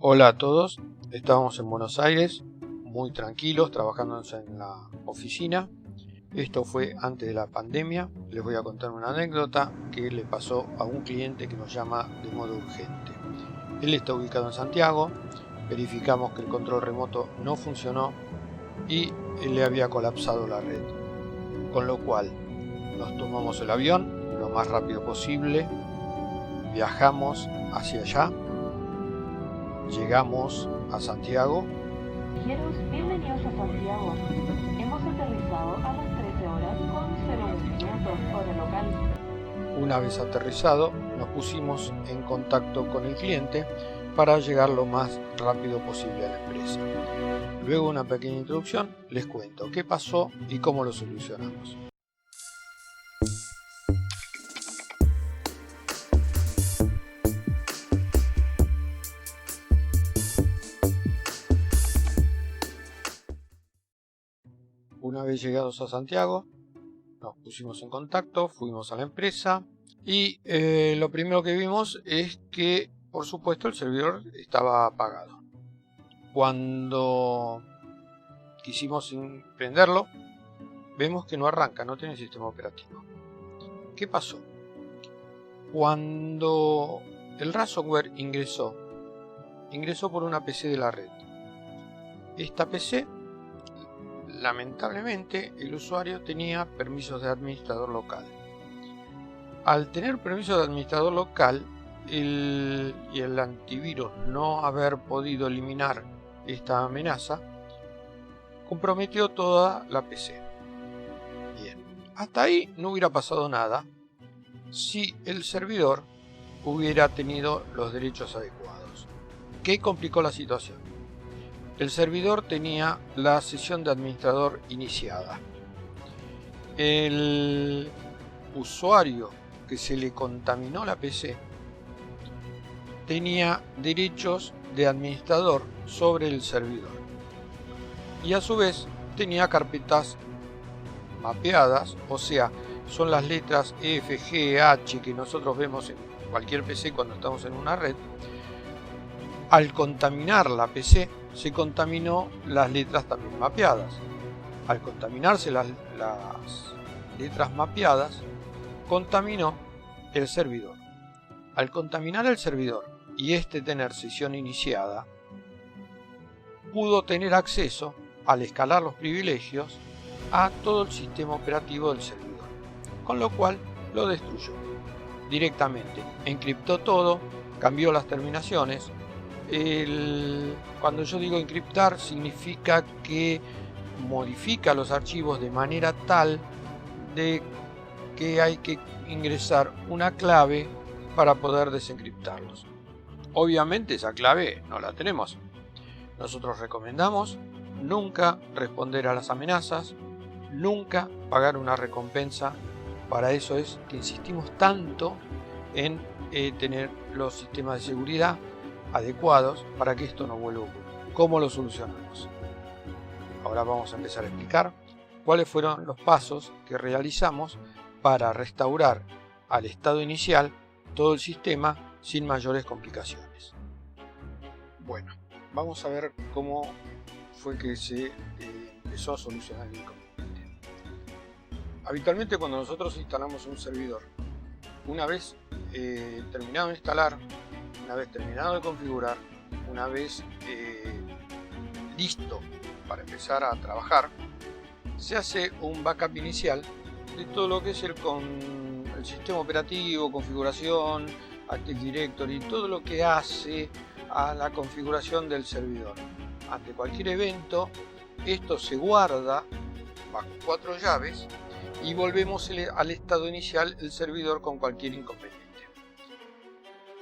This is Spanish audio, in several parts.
Hola a todos, estábamos en Buenos Aires, muy tranquilos, trabajando en la oficina. Esto fue antes de la pandemia. Les voy a contar una anécdota que le pasó a un cliente que nos llama de modo urgente. Él está ubicado en Santiago, verificamos que el control remoto no funcionó y le había colapsado la red. Con lo cual nos tomamos el avión lo más rápido posible, viajamos hacia allá. Llegamos a Santiago. Bienvenidos a Santiago. Hemos aterrizado a las 13 horas con 01 minutos hora local. Una vez aterrizado, nos pusimos en contacto con el cliente para llegar lo más rápido posible a la empresa. Luego de una pequeña introducción, les cuento qué pasó y cómo lo solucionamos. Una vez llegados a Santiago, nos pusimos en contacto, fuimos a la empresa y lo primero que vimos es que, por supuesto, el servidor estaba apagado. Cuando quisimos prenderlo, vemos que no arranca, no tiene sistema operativo. ¿Qué pasó? Cuando el ransomware ingresó por una PC de la red. Esta PC, lamentablemente, el usuario tenía permisos de administrador local. Al tener permisos de administrador local y el antivirus no haber podido eliminar esta amenaza, comprometió toda la PC. Bien, hasta ahí no hubiera pasado nada si el servidor hubiera tenido los derechos adecuados. ¿Qué complicó la situación? El servidor tenía la sesión de administrador iniciada. El usuario que se le contaminó la PC tenía derechos de administrador sobre el servidor. Y a su vez tenía carpetas mapeadas, o sea, son las letras E, F, G, H que nosotros vemos en cualquier PC cuando estamos en una red. Al contaminar la PC, se contaminó las letras también mapeadas. Al contaminarse las letras mapeadas, contaminó el servidor. Al contaminar el servidor y este tener sesión iniciada, pudo tener acceso, al escalar los privilegios, a todo el sistema operativo del servidor, con lo cual lo destruyó directamente. Encriptó todo, cambió las terminaciones. Cuando yo digo encriptar, significa que modifica los archivos de manera tal de que hay que ingresar una clave para poder desencriptarlos. Obviamente esa clave no la tenemos. Nosotros recomendamos nunca responder a las amenazas, nunca pagar una recompensa. Para eso es que insistimos tanto en tener los sistemas de seguridad adecuados para que esto no vuelva a ocurrir. ¿Cómo lo solucionamos? Ahora vamos a empezar a explicar cuáles fueron los pasos que realizamos para restaurar al estado inicial todo el sistema sin mayores complicaciones. Bueno, vamos a ver cómo fue que se empezó a solucionar el inconveniente. Habitualmente cuando nosotros instalamos un servidor, una vez terminado de instalar, una vez terminado de configurar, una vez listo para empezar a trabajar, se hace un backup inicial de todo lo que es el sistema operativo, configuración, Active Directory, todo lo que hace a la configuración del servidor. Ante cualquier evento, esto se guarda bajo 4 llaves y volvemos al estado inicial el servidor con cualquier inconveniente.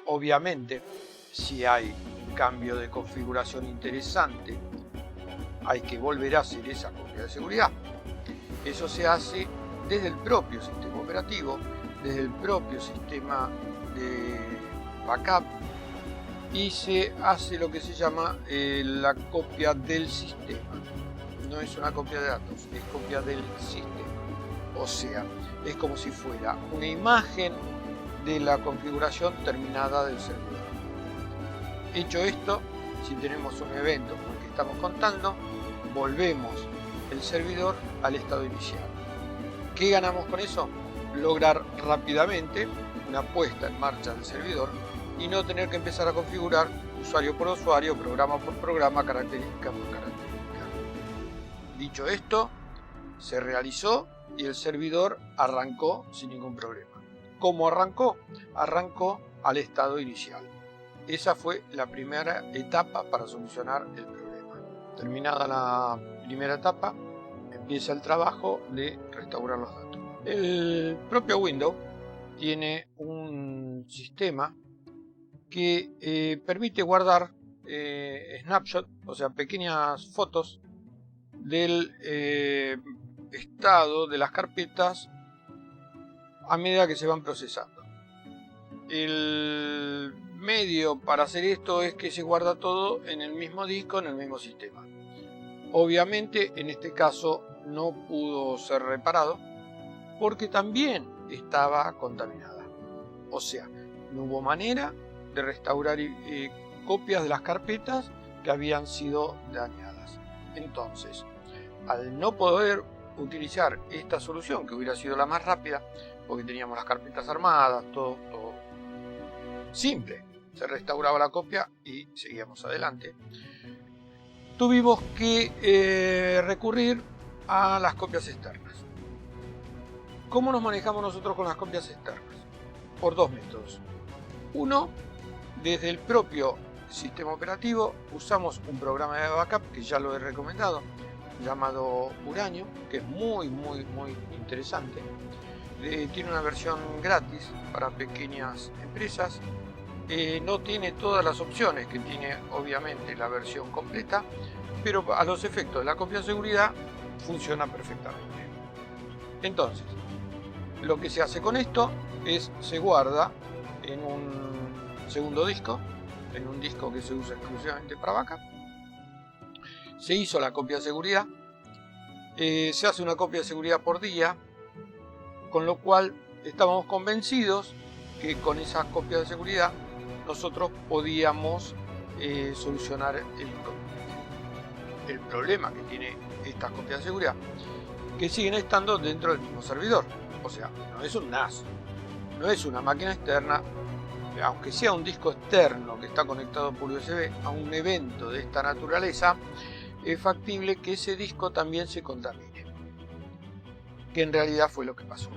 Obviamente, si hay un cambio de configuración interesante, hay que volver a hacer esa copia de seguridad. Eso se hace desde el propio sistema operativo, desde el propio sistema de backup, y se hace lo que se llama la copia del sistema. No es una copia de datos, es copia del sistema. O sea, es como si fuera una imagen de la configuración terminada del servidor. Hecho esto, si tenemos un evento como el que estamos contando, volvemos el servidor al estado inicial. ¿Qué ganamos con eso? Lograr rápidamente una puesta en marcha del servidor y no tener que empezar a configurar usuario por usuario, programa por programa, característica por característica. Dicho esto, se realizó y el servidor arrancó sin ningún problema. ¿Cómo arrancó? Arrancó al estado inicial. Esa fue la primera etapa para solucionar el problema. Terminada la primera etapa, empieza el trabajo de restaurar los datos. El propio Windows tiene un sistema que permite guardar snapshots, o sea, pequeñas fotos del estado de las carpetas a medida que se van procesando. El medio para hacer esto es que se guarda todo en el mismo disco, en el mismo sistema. Obviamente en este caso no pudo ser reparado porque también estaba contaminada. O sea, no hubo manera de restaurar copias de las carpetas que habían sido dañadas. Entonces, al no poder utilizar esta solución, que hubiera sido la más rápida, porque teníamos las carpetas armadas, todo simple, se restauraba la copia y seguíamos adelante, tuvimos que recurrir a las copias externas. ¿Cómo nos manejamos nosotros con las copias externas? Por dos métodos. Uno, desde el propio sistema operativo usamos un programa de backup que ya lo he recomendado, llamado Uranio, que es muy interesante. Tiene una versión gratis para pequeñas empresas. No tiene todas las opciones que tiene obviamente la versión completa, pero a los efectos de la copia de seguridad funciona perfectamente. Entonces, lo que se hace con esto es se guarda en un segundo disco, en un disco que se usa exclusivamente para backup. Se hizo la copia de seguridad, se hace una copia de seguridad por día, con lo cual estábamos convencidos que con esas copias de seguridad nosotros podíamos solucionar el problema que tiene estas copias de seguridad, que siguen estando dentro del mismo servidor. O sea, no es un NAS, no es una máquina externa, aunque sea un disco externo que está conectado por USB a un evento de esta naturaleza, es factible que ese disco también se contamine, que en realidad fue lo que pasó.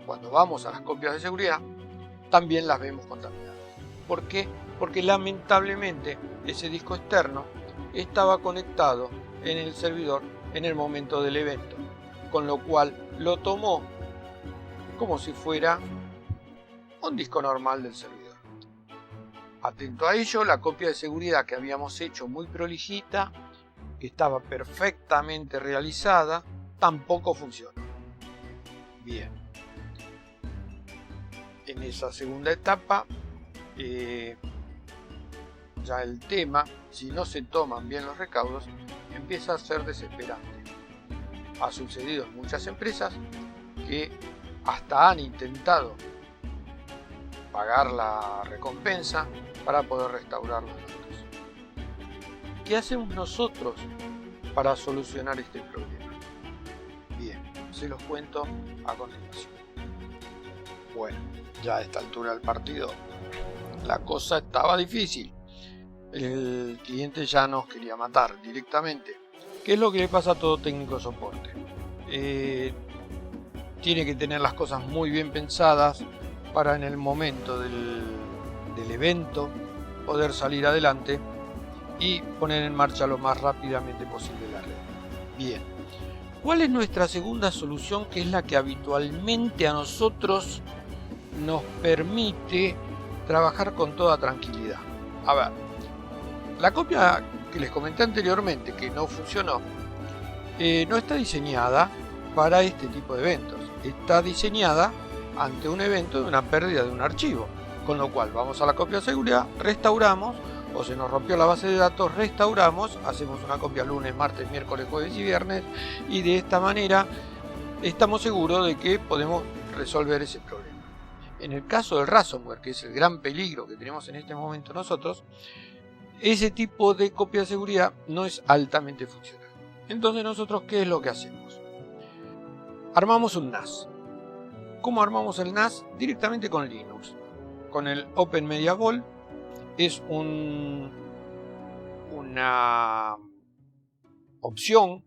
Cuando vamos a las copias de seguridad, también las vemos contaminadas. ¿Por qué? Porque lamentablemente ese disco externo estaba conectado en el servidor en el momento del evento, con lo cual lo tomó como si fuera un disco normal del servidor. Atento a ello, la copia de seguridad que habíamos hecho muy prolijita, que estaba perfectamente realizada, tampoco funcionó. Bien. En esa segunda etapa, ya el tema, si no se toman bien los recaudos, empieza a ser desesperante. Ha sucedido en muchas empresas que hasta han intentado pagar la recompensa para poder restaurar los datos. ¿Qué hacemos nosotros para solucionar este problema? Bien, se los cuento a continuación. Bueno, ya a esta altura del partido la cosa estaba difícil. El cliente ya nos quería matar directamente. ¿Qué es lo que le pasa a todo técnico de soporte? Tiene que tener las cosas muy bien pensadas para en el momento del evento poder salir adelante y poner en marcha lo más rápidamente posible la red. Bien, ¿cuál es nuestra segunda solución, que es la que habitualmente a nosotros nos permite trabajar con toda tranquilidad? A ver, la copia que les comenté anteriormente que no funcionó, no está diseñada para este tipo de eventos. Está diseñada ante un evento de una pérdida de un archivo, con lo cual vamos a la copia de seguridad, restauramos, o se nos rompió la base de datos, restauramos, hacemos una copia lunes, martes, miércoles, jueves y viernes, y de esta manera estamos seguros de que podemos resolver ese problema. En el caso del ransomware, que es el gran peligro que tenemos en este momento nosotros, ese tipo de copia de seguridad no es altamente funcional. Entonces nosotros, ¿qué es lo que hacemos? Armamos un NAS. ¿Cómo armamos el NAS? Directamente con Linux. Con el Open Media Vault. Es una opción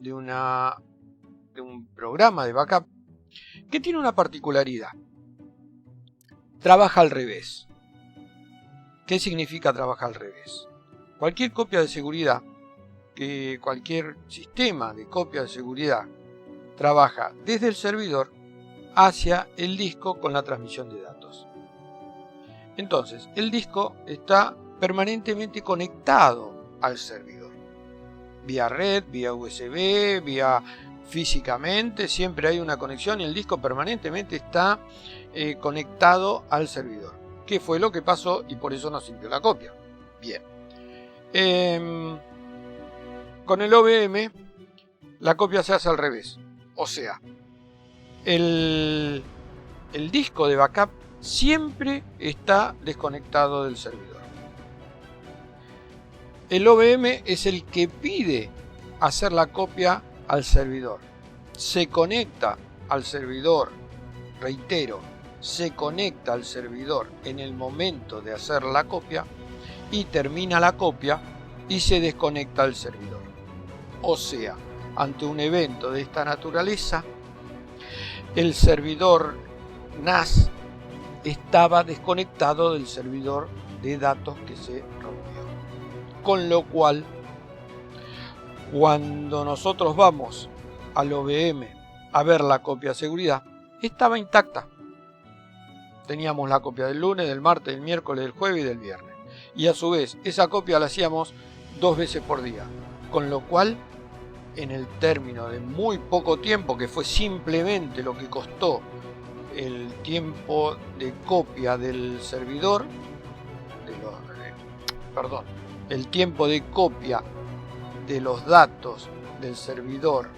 de un programa de backup que tiene una particularidad. Trabaja al revés. ¿Qué significa trabajar al revés? Cualquier copia de seguridad, cualquier sistema de copia de seguridad trabaja desde el servidor hacia el disco con la transmisión de datos. Entonces, el disco está permanentemente conectado al servidor. Vía red, vía USB, vía físicamente, siempre hay una conexión y el disco permanentemente está conectado al servidor. ¿Qué fue lo que pasó? Y por eso nos sirvió la copia. Bien. Con el OVM, la copia se hace al revés. O sea, el disco de backup siempre está desconectado del servidor. El OVM es el que pide hacer la copia al servidor. Se conecta al servidor, reitero, se conecta al servidor en el momento de hacer la copia y termina la copia y se desconecta al servidor. O sea, ante un evento de esta naturaleza, el servidor NAS estaba desconectado del servidor de datos que se rompió. Con lo cual, cuando nosotros vamos al OVM a ver la copia de seguridad, estaba intacta. Teníamos la copia del lunes, del martes, del miércoles, del jueves y del viernes. Y a su vez, esa copia la hacíamos 2 veces por día. Con lo cual, en el término de muy poco tiempo, que fue simplemente lo que costó el tiempo de copia del servidor, el tiempo de copia de los datos del servidor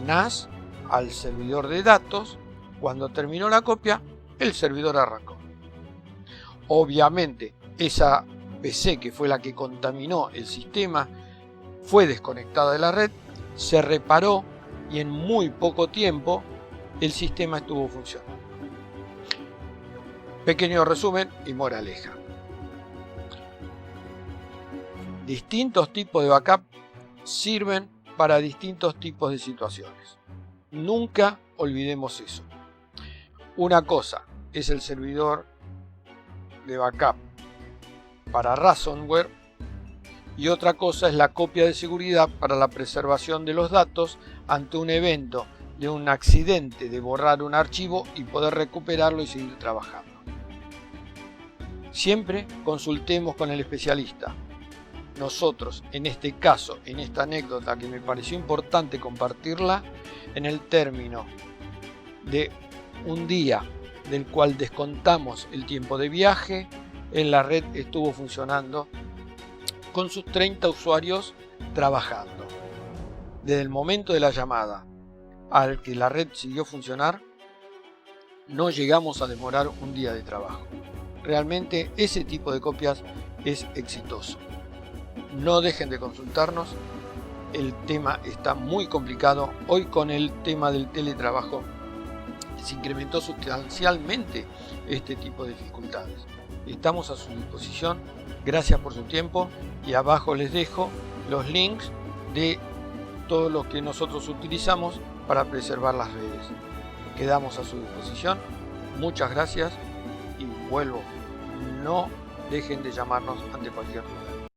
NAS al servidor de datos, cuando terminó la copia, el servidor arrancó. Obviamente, esa PC que fue la que contaminó el sistema fue desconectada de la red, se reparó y en muy poco tiempo el sistema estuvo funcionando. Pequeño resumen y moraleja. Distintos tipos de backup sirven para distintos tipos de situaciones. Nunca olvidemos eso. Una cosa es el servidor de backup para ransomware y otra cosa es la copia de seguridad para la preservación de los datos ante un evento de un accidente de borrar un archivo y poder recuperarlo y seguir trabajando. Siempre consultemos con el especialista. Nosotros, en este caso, en esta anécdota que me pareció importante compartirla, en el término de un día del cual descontamos el tiempo de viaje, en la red estuvo funcionando con sus 30 usuarios trabajando. Desde el momento de la llamada al que la red siguió funcionar, no llegamos a demorar un día de trabajo. Realmente ese tipo de copias es exitoso. No dejen de consultarnos, el tema está muy complicado. Hoy con el tema del teletrabajo se incrementó sustancialmente este tipo de dificultades. Estamos a su disposición, gracias por su tiempo y abajo les dejo los links de todo lo que nosotros utilizamos para preservar las redes. Quedamos a su disposición, muchas gracias y vuelvo, no dejen de llamarnos ante cualquier duda.